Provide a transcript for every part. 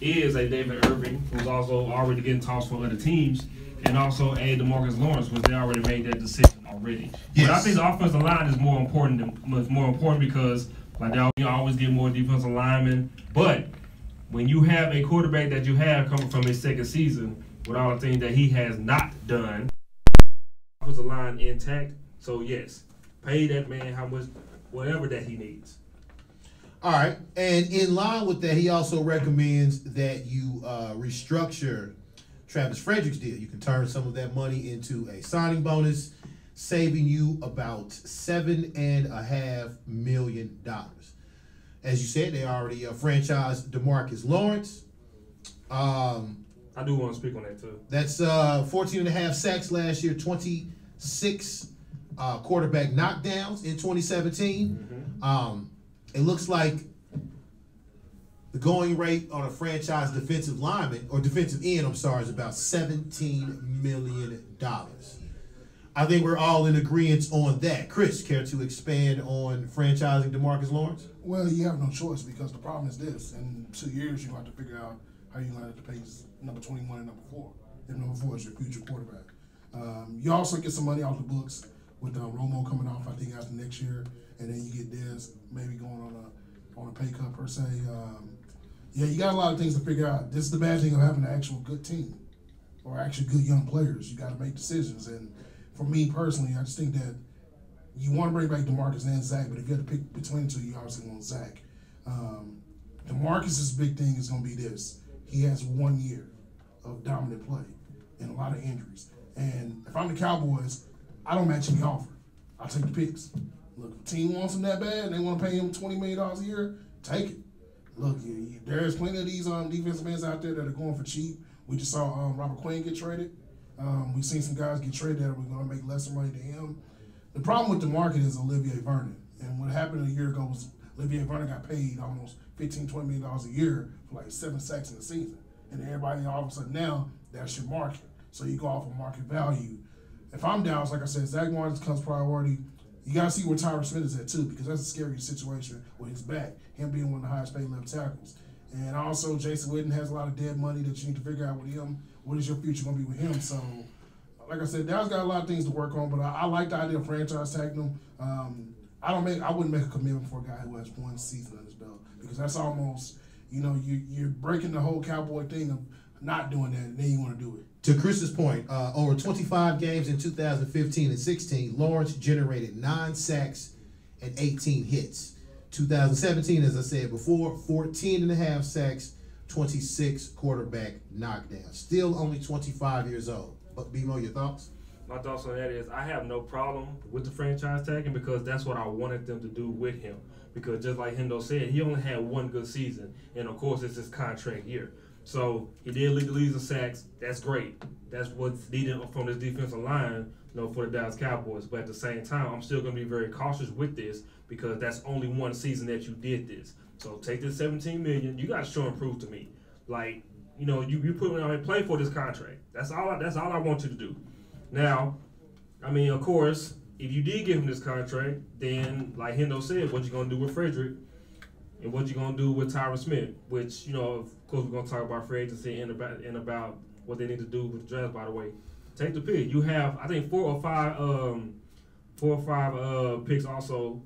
is a David Irving, who's also already getting tossed for other teams, and also a DeMarcus Lawrence, which they already made that decision already. Yes. But I think the offensive line is more important because like they always get more defensive linemen. But when you have a quarterback that you have coming from his second season with all the things that he has not done, offensive line intact. So yes, pay that man how much, whatever that he needs. All right, and in line with that, he also recommends that you restructure Travis Frederick's deal. You can turn some of that money into a signing bonus, saving you about $7.5 million. As you said, they already franchised DeMarcus Lawrence. I do want to speak on that too. That's 14.5 sacks last year, 26 quarterback knockdowns in 2017. Mm-hmm. It looks like the going rate on a franchise defensive lineman, or defensive end, is about $17 million. I think we're all in agreement on that. Chris, care to expand on franchising DeMarcus Lawrence? Well, you have no choice because the problem is this. In 2 years, you're going to have to figure out how you're going to have to pay number 21 and number 4. If number 4 is your future quarterback. You also get some money off the books with Romo coming off, I think, after next year. And then you get Dez maybe going on a pay cut per se. Yeah, you got a lot of things to figure out. This is the bad thing of having an actual good team or actually good young players. You got to make decisions. And for me personally, I just think that you want to bring back DeMarcus and Zach, but if you have to pick between the two, you obviously want Zach. DeMarcus's big thing is going to be this. He has 1 year of dominant play and a lot of injuries. And if I'm the Cowboys, I don't match any offer. I'll take the picks. Look, if the team wants him that bad and they want to pay him $20 million a year, take it. Look, there's plenty of these defensive ends out there that are going for cheap. We just saw Robert Quinn get traded. We've seen some guys get traded that are going to make lesser money than him. The problem with DeMarcus is Olivier Vernon. And what happened a year ago was Olivier Vernon got paid almost $15, $20 million a year for like 7 sacks in the season. And everybody all of a sudden now, that's your market. So you go off of market value. If I'm Dallas, like I said, Zach Martin comes priority. You got to see where Tyron Smith is at, too, because that's a scary situation with his back, him being one of the highest paid left tackles. And also, Jason Witten has a lot of dead money that you need to figure out with him. What is your future going to be with him? So, like I said, Dallas got a lot of things to work on, but I like the idea of franchise tagging him. I wouldn't make a commitment for a guy who has 1 season on his belt, because that's almost, you're breaking the whole Cowboy thing of not doing that, and then you want to do it. To Chris's point, over 25 games in 2015 and 16, Lawrence generated 9 sacks and 18 hits. 2017, as I said before, 14.5 sacks, 26 quarterback knockdowns. Still only 25 years old. But BMO, your thoughts? My thoughts on that is I have no problem with the franchise tagging because that's what I wanted them to do with him. Because just like Hendo said, he only had 1 good season, and of course it's his contract year. So he did lead the league in sacks. That's great. That's what's needed from this defensive line, for the Dallas Cowboys. But at the same time, I'm still going to be very cautious with this because that's only 1 season that you did this. So take this $17 million. You got to show and prove to me. Like, you put me on a play for this contract. That's all I want you to do. Now, I mean, of course, if you did give him this contract, then like Hendo said, what you going to do with Frederick? And what you going to do with Tyron Smith, which, of course, we're going to talk about free agency and about what they need to do with the draft, by the way. Take the pick. You have, I think, 4 or 5 picks also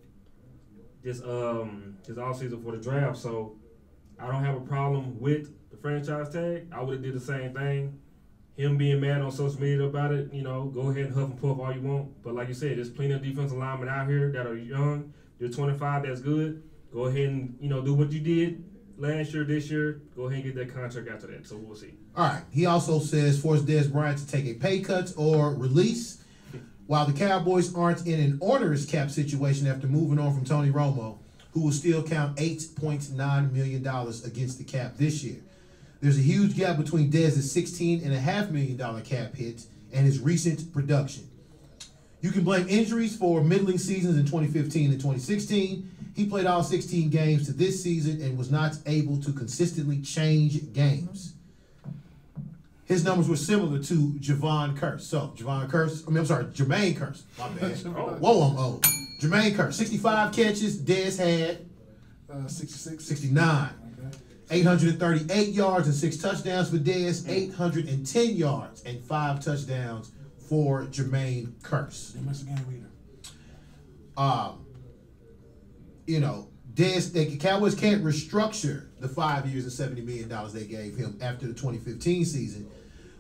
this offseason for the draft. So I don't have a problem with the franchise tag. I would have did the same thing. Him being mad on social media about it, go ahead and huff and puff all you want. But like you said, there's plenty of defensive linemen out here that are young. You're 25, that's good. Go ahead and, do what you did last year, this year. Go ahead and get that contract after that. So we'll see. All right. He also says force Dez Bryant to take a pay cut or release. While the Cowboys aren't in an onerous cap situation after moving on from Tony Romo, who will still count $8.9 million against the cap this year. There's a huge gap between Dez's $16.5 million cap hit and his recent production. You can blame injuries for middling seasons in 2015 and 2016. He played all 16 games to this season and was not able to consistently change games. His numbers were similar to Jermaine Kearse. Jermaine Kearse. My bad. Whoa, I'm old. Jermaine Kearse, 65 catches. Dez had 66. 69. Okay. 838 yards and 6 touchdowns for Dez. 810 yards and 5 touchdowns for Jermaine Kearse. They missed a game either. You know, the Cowboys can't restructure the 5 years and $70 million they gave him after the 2015 season,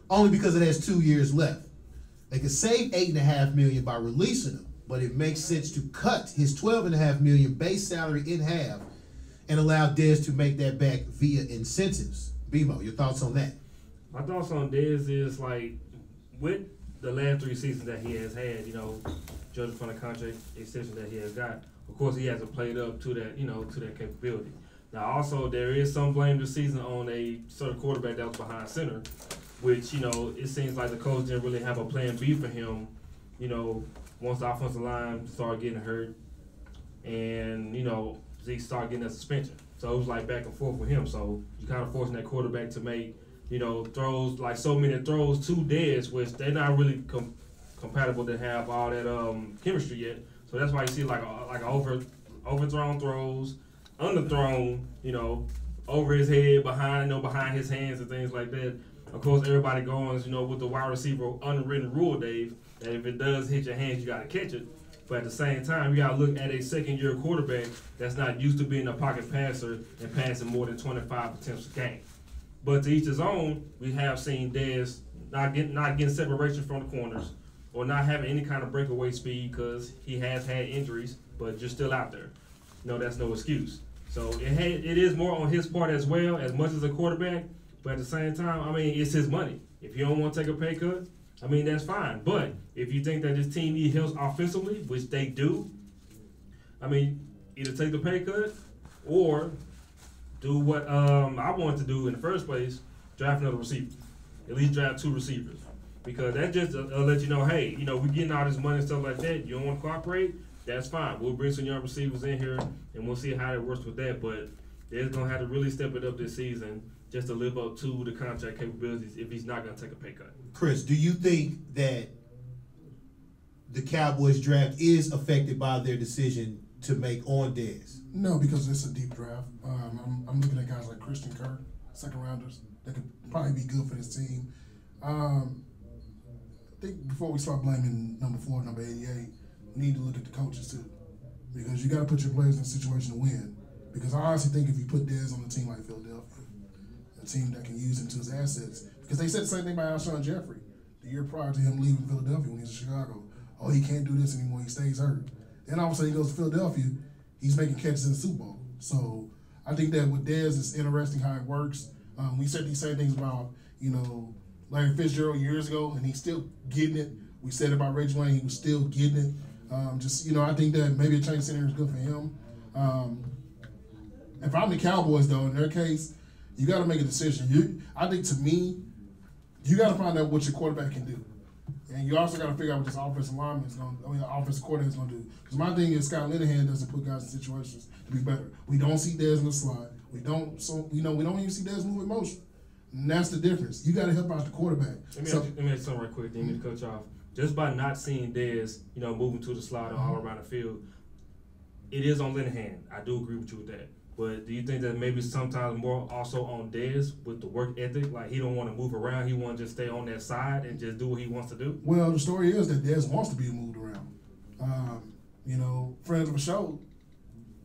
only because it has 2 years left. They could save $8.5 million by releasing him, but it makes sense to cut his $12.5 million base salary in half and allow Dez to make that back via incentives. BMO, your thoughts on that? My thoughts on Dez is, like, with the last 3 seasons that he has had, you know, judging from the contract extension that he has got, of course he hasn't played up to that, you know, to that capability. Now also there is some blame this season on a certain quarterback that was behind center, which, you know, it seems like the coach didn't really have a plan B for him, you know, once the offensive line started getting hurt and, you know, Zeke started getting that suspension. So it was like back and forth with him. So you kind of forcing that quarterback to make, you know, throws, like so many throws to Dez, which they're not really compatible to have all that chemistry yet. So that's why you see like overthrown throws, underthrown, you know, over his head, behind his hands and things like that. Of course, everybody goes, you know, with the wide receiver unwritten rule, Dave, that if it does hit your hands, you got to catch it. But at the same time, you got to look at a second-year quarterback that's not used to being a pocket passer and passing more than 25 attempts a game. But to each his own, we have seen Dez not getting separation from the corners or not having any kind of breakaway speed because he has had injuries, but just still out there. No, that's no excuse. So it is more on his part as well, as much as a quarterback. But at the same time, I mean, it's his money. If you don't want to take a pay cut, I mean, that's fine. But if you think that this team needs help offensively, which they do, I mean, either take the pay cut or do what I wanted to do in the first place, draft another receiver. At least draft 2 receivers. Because that just let you know, hey, you know, we're getting all this money and stuff like that. You don't want to cooperate? That's fine. We'll bring some young receivers in here, and we'll see how it works with that. But they're going to have to really step it up this season just to live up to the contract capabilities if he's not going to take a pay cut. Chris, do you think that the Cowboys draft is affected by their decision to make on Dez? No, because it's a deep draft. I'm looking at guys like Christian Kirk, second rounders, that could probably be good for this team. I think before we start blaming number 4, number 88, we need to look at the coaches too. Because you got to put your players in a situation to win. Because I honestly think if you put Dez on a team like Philadelphia, a team that can use him to his assets, because they said the same thing about Alshon Jeffrey the year prior to him leaving Philadelphia when he was in Chicago. Oh, he can't do this anymore. He stays hurt. Then all of a sudden he goes to Philadelphia. He's making catches in the Super Bowl. So I think that with Dez, it's interesting how it works. We said these same things about, you know, Larry Fitzgerald years ago, and he's still getting it. We said about Reggie Wayne, he was still getting it. I think that maybe a change center is good for him. If I'm the Cowboys, though, in their case, you got to make a decision. I think, to me, you got to find out what your quarterback can do. And you also got to figure out what this offensive lineman is going to, the offensive coordinator is going to do. Because my thing is Scott Linehan doesn't put guys in situations to be better. We don't see Dez in the slot. We don't even see Dez move in motion. And that's the difference. You got to help out the quarterback. Let me ask something right quick. Didn't mean to cut you off. Just by not seeing Dez, moving to the slot or all around the field, it is on Linehan. I do agree with you with that. But do you think that maybe sometimes more also on Dez with the work ethic? Like, he don't want to move around. He want to just stay on that side and just do what he wants to do? Well, the story is that Dez wants to be moved around. Friends of the show,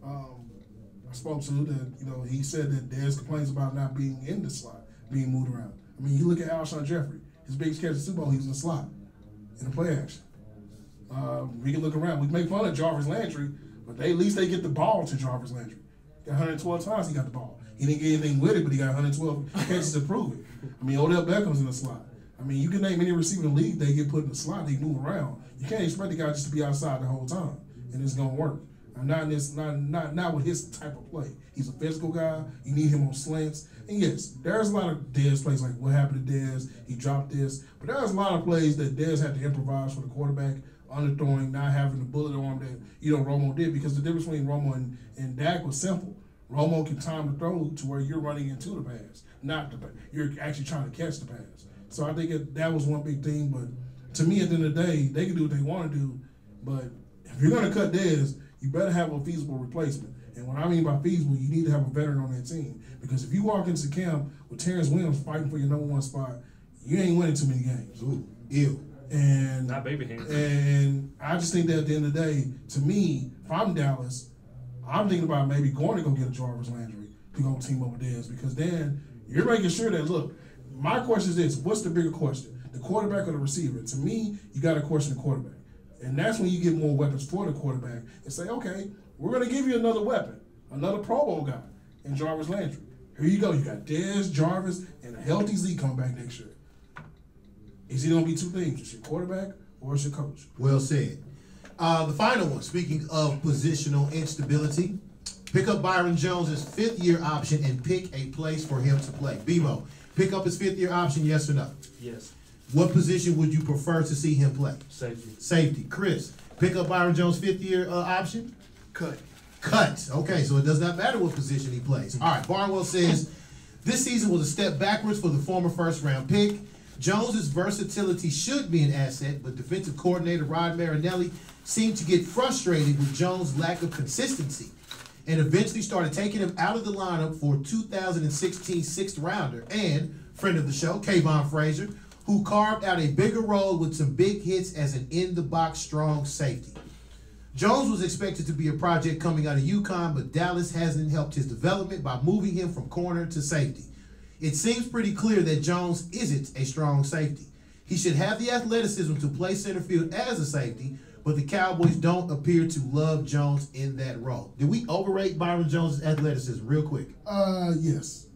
I spoke to that, he said that Dez complains about not being in the slot, being moved around. I mean, you look at Alshon Jeffrey. His biggest catch in the Super Bowl, he was in the slot, in the play action. We can look around. We can make fun of Jarvis Landry, but at least they get the ball to Jarvis Landry. 112 times he got the ball. He didn't get anything with it, but he got 112 catches to prove it. I mean, Odell Beckham's in the slot. I mean, you can name any receiver in the league, they get put in the slot, they move around. You can't expect the guy just to be outside the whole time, and it's gonna work. Not with his type of play. He's a physical guy. You need him on slants. And yes, there's a lot of Dez plays, like what happened to Dez, he dropped this. But there's a lot of plays that Dez had to improvise for the quarterback, underthrowing, not having the bullet arm that Romo did, because the difference between Romo and Dak was simple. Romo can time the throw to where you're running into the pass, not the pass. You're actually trying to catch the pass. So I think that was one big thing. But to me, at the end of the day, they can do what they want to do. But if you're going to cut Dez, you better have a feasible replacement. And what I mean by feasible, you need to have a veteran on that team. Because if you walk into camp with Terrence Williams fighting for your #1 spot, you ain't winning too many games. Ooh, ew. And Not baby hands. And I just think that at the end of the day, to me, if I'm Dallas, I'm thinking about maybe going to go get a Jarvis Landry to go team up with Dez, because then you're making sure that, look, my question is this: what's the bigger question, the quarterback or the receiver? To me, you got to question the quarterback. And that's when you get more weapons for the quarterback and say, okay, we're going to give you another weapon, another Pro Bowl guy in Jarvis Landry. Here you go. You got Dez, Jarvis, and a healthy Zeke coming back next year. Is he going to be two things? It's your quarterback or it's your coach? Well said. The final one, speaking of positional instability, pick up Byron Jones' 5th-year option and pick a place for him to play. BMO, pick up his 5th-year option, yes or no? Yes. What position would you prefer to see him play? Safety. Safety. Chris, pick up Byron Jones' 5th-year option? Cut. Cut. Okay, so it does not matter what position he plays. All right, Barnwell says, this season was a step backwards for the former first-round pick. Jones's versatility should be an asset, but defensive coordinator Rod Marinelli seemed to get frustrated with Jones' lack of consistency and eventually started taking him out of the lineup for 2016 6th-rounder and friend of the show, Kayvon Frazier, who carved out a bigger role with some big hits as an in-the-box strong safety. Jones was expected to be a project coming out of UConn, but Dallas hasn't helped his development by moving him from corner to safety. It seems pretty clear that Jones isn't a strong safety. He should have the athleticism to play center field as a safety, but the Cowboys don't appear to love Jones in that role. Did we overrate Byron Jones' athleticism real quick? Yes.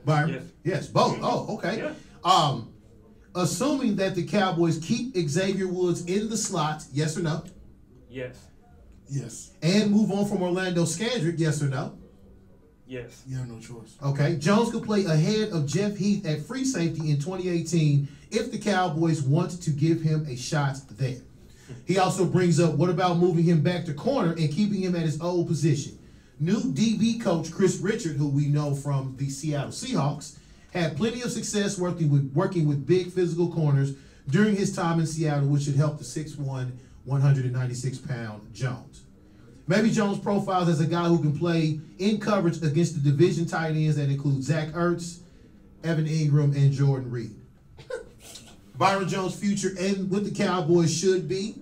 Byron? Yes. Yes, both. Oh, okay. Yeah. Assuming that the Cowboys keep Xavier Woods in the slot, yes or no? Yes. Yes. And move on from Orlando Scandrick, yes or no? Yes. You have no choice. Okay. Jones could play ahead of Jeff Heath at free safety in 2018 if the Cowboys want to give him a shot there. He also brings up, what about moving him back to corner and keeping him at his old position? New DB coach Chris Richard, who we know from the Seattle Seahawks, had plenty of success working with big physical corners during his time in Seattle, which should help the 6'1", 196-pound Jones. Maybe Jones profiles as a guy who can play in coverage against the division tight ends that include Zach Ertz, Evan Ingram, and Jordan Reed. Byron Jones' future and with the Cowboys should be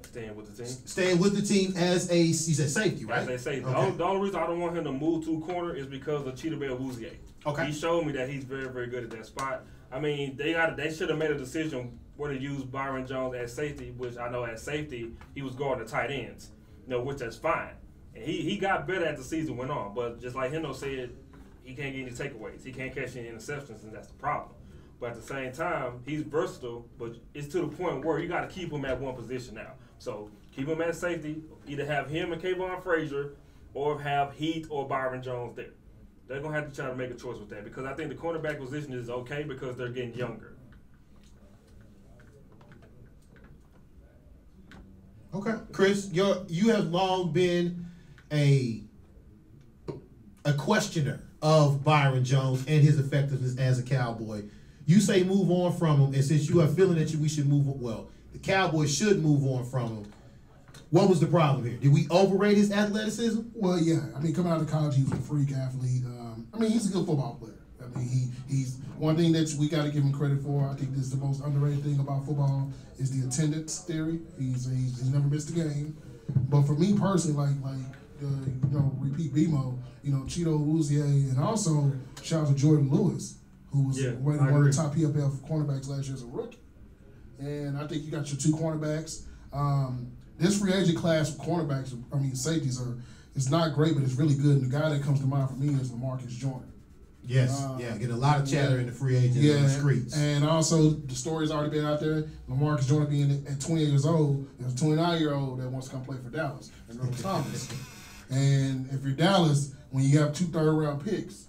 Staying with the team. staying with the team as a, he said safety, right? As they say, Okay. the only reason I don't want him to move to corner is because of Cheetah Bell Wouzier. Okay. He showed me that he's very, very good at that spot. I mean, they should have made a decision whether to use Byron Jones as safety, which I know as safety he was guarding the tight ends, which that's fine. And he got better as the season went on, but just like Hendo said, he can't get any takeaways. He can't catch any interceptions, and that's the problem. But at the same time, he's versatile, but it's to the point where you got to keep him at one position now. So keep him at safety, either have him and Kayvon Frazier, or have Heath or Byron Jones there. They're going to have to try to make a choice with that, because I think the cornerback position is okay because they're getting younger. Okay. Chris, you have long been a questioner of Byron Jones and his effectiveness as a Cowboy. You say move on from him, and since you are feeling that we should move on, well, the Cowboys should move on from him. What was the problem here? Did we overrate his athleticism? Well, yeah. I mean, coming out of college, he was a freak athlete. I mean, he's a good football player. I mean, he's one thing that we got to give him credit for. I think this is the most underrated thing about football is the attendance theory. He's never missed a game. But for me personally, repeat BMO, Cheeto Wouzier, and also shout out to Jordan Lewis, who was one of the top PFF cornerbacks last year as a rookie. And I think you got your two cornerbacks. This free agent class of cornerbacks, safeties it's not great, but it's really good. And the guy that comes to mind for me is LaMarcus Joyner. Yes, get a lot of chatter in the free agents on the streets. And also the story's already been out there. LaMarcus Joyner being at 28 years old, there's a 29-year-old that wants to come play for Dallas, and Earl Thomas. And if you're Dallas, when you have 2 third-round picks,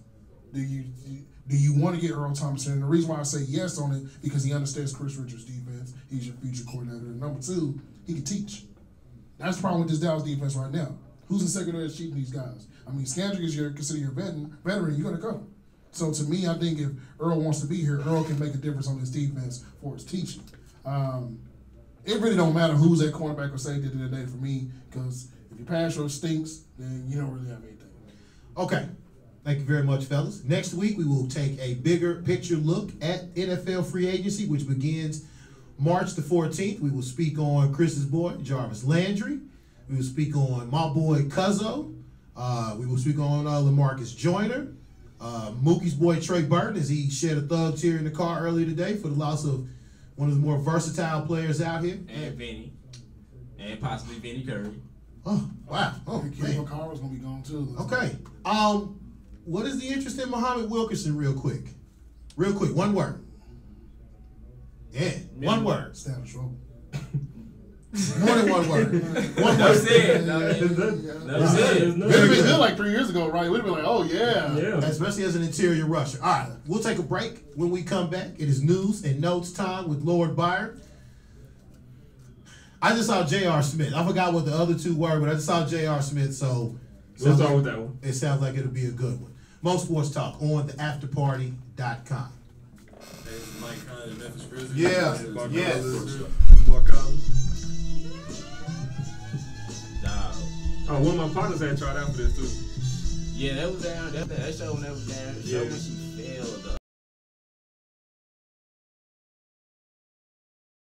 do you want to get Earl Thomas in? And the reason why I say yes on it, because he understands Chris Richards' defense. He's your future coordinator. And number 2, he can teach. That's the problem with this Dallas defense right now. Who's the secondary that's cheating these guys? I mean, Scandrick is considered your veteran. You're going to go. So to me, I think if Earl wants to be here, Earl can make a difference on his defense for his teaching. It really don't matter who's at cornerback or safety at the end of the day for me, because if your pass rush stinks, then you don't really have anything. Okay. Thank you very much, fellas. Next week, we will take a bigger picture look at NFL free agency, which begins March the 14th. We will speak on Chris's boy, Jarvis Landry. We will speak on my boy, Cuzzo. We will speak on LaMarcus Joyner. Mookie's boy, Trey Burton, as he shed a thug tear in the car earlier today for the loss of one of the more versatile players out here. And Vinny. And possibly Vinny Curry. Oh, wow. Oh, Kid man. McCarroll's gonna be gone too. Okay. What is the interest in Muhammad Wilkerson, real quick? Real quick, one word. Yeah, one word. Stay out of trouble. More than one word. One No word. said. No It's said. It would have been good like 3 years ago, right? We'd have been like, oh yeah. Yeah. Especially as an interior rusher. All right, we'll take a break. When we come back, it is news and notes time with Lord Byron. I just saw J.R. Smith. I forgot what the other two were, but I just saw J.R. Smith, so We'll start with that one. it sounds like it'll be a good one. Mo Sports Talk on theafterparty.com. Mike Conley, Memphis Grizzlies. Yeah. Mark Yes. Collins. Mark Collins. Dog. Oh, one of my partners had tried out for this too. Yeah, that was down. That show when that was down. That show Yeah. when she